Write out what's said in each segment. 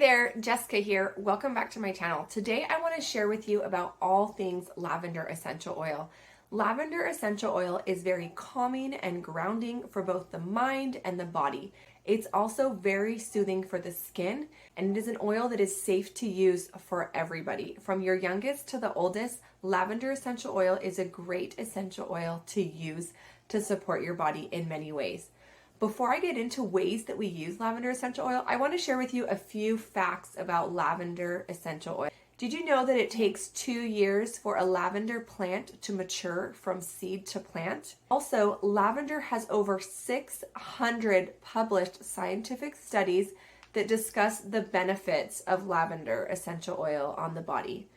there, Jessica here. Welcome back to my channel. Today I want to share with you about all things lavender essential oil. Lavender essential oil is very calming and grounding for both the mind and the body. It's also very soothing for the skin, and it is an oil that is safe to use for everybody. From your youngest to the oldest, lavender essential oil is a great essential oil to use to support your body in many ways. Before I get into ways that we use lavender essential oil, I want to share with you a few facts about lavender essential oil. Did you know that it takes 2 years for a lavender plant to mature from seed to plant? Also, lavender has over 600 published scientific studies that discuss the benefits of lavender essential oil on the body.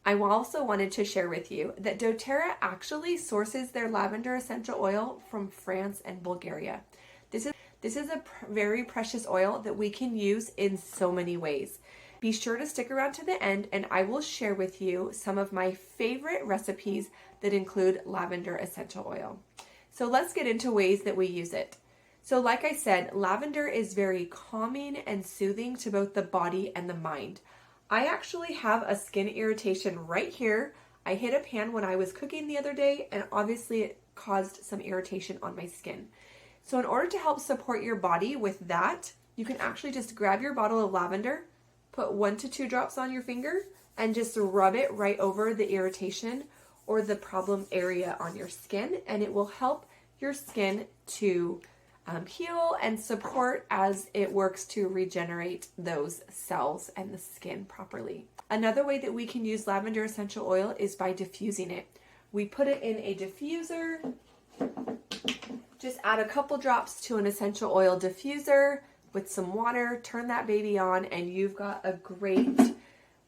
I also wanted to share with you that doTERRA actually sources their lavender essential oil from France and Bulgaria. This is a very precious oil that we can use in so many ways. Be sure to stick around to the end, and I will share with you some of my favorite recipes that include lavender essential oil. So let's get into ways that we use it. So like I said, lavender is very calming and soothing to both the body and the mind. I actually have a skin irritation right here. I hit a pan when I was cooking the other day, and obviously it caused some irritation on my skin. So in order to help support your body with that, you can actually just grab your bottle of lavender, put 1 to 2 drops on your finger, and just rub it right over the irritation or the problem area on your skin, and it will help your skin to heal and support as it works to regenerate those cells and the skin properly. Another way that we can use lavender essential oil is by diffusing it. We put it in a diffuser. Just add a couple drops to an essential oil diffuser with some water, turn that baby on, and you've got a great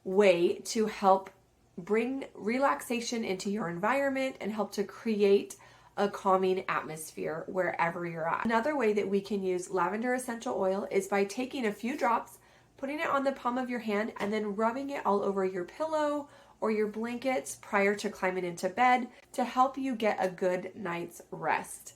way to help bring relaxation into your environment and help to create a calming atmosphere wherever you're at. Another way that we can use lavender essential oil is by taking a few drops, putting it on the palm of your hand, and then rubbing it all over your pillow or your blankets prior to climbing into bed to help you get a good night's rest.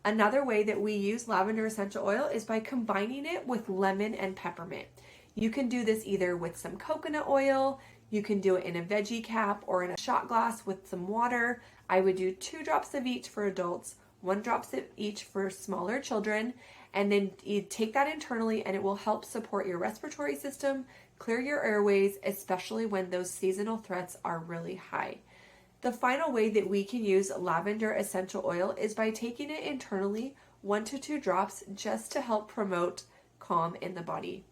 Another way that we use lavender essential oil is by combining it with lemon and peppermint. You can do this either with some coconut oil, you can do it in a veggie cap or in a shot glass with some water. I would do 2 drops of each for adults, 1 drop of each for smaller children, and then you take that internally and it will help support your respiratory system, clear your airways, especially when those seasonal threats are really high. The final way that we can use lavender essential oil is by taking it internally, 1 to 2 drops, just to help promote calm in the body.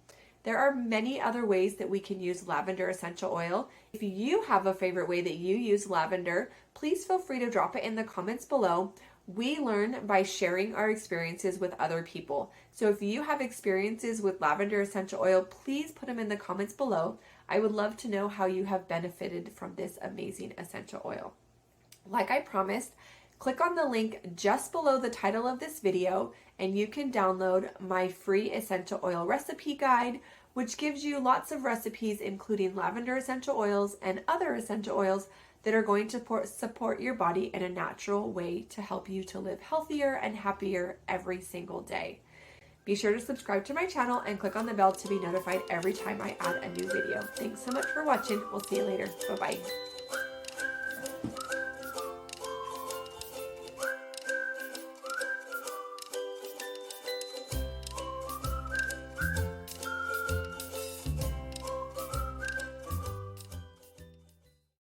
There are many other ways that we can use lavender essential oil. If you have a favorite way that you use lavender, please feel free to drop it in the comments below. We learn by sharing our experiences with other people. So if you have experiences with lavender essential oil, please put them in the comments below. I would love to know how you have benefited from this amazing essential oil. Like I promised, click on the link just below the title of this video and you can download my free essential oil recipe guide, which gives you lots of recipes including lavender essential oils and other essential oils that are going to support your body in a natural way to help you to live healthier and happier every single day. Be sure to subscribe to my channel and click on the bell to be notified every time I add a new video. Thanks so much for watching. We'll see you later. Bye-bye.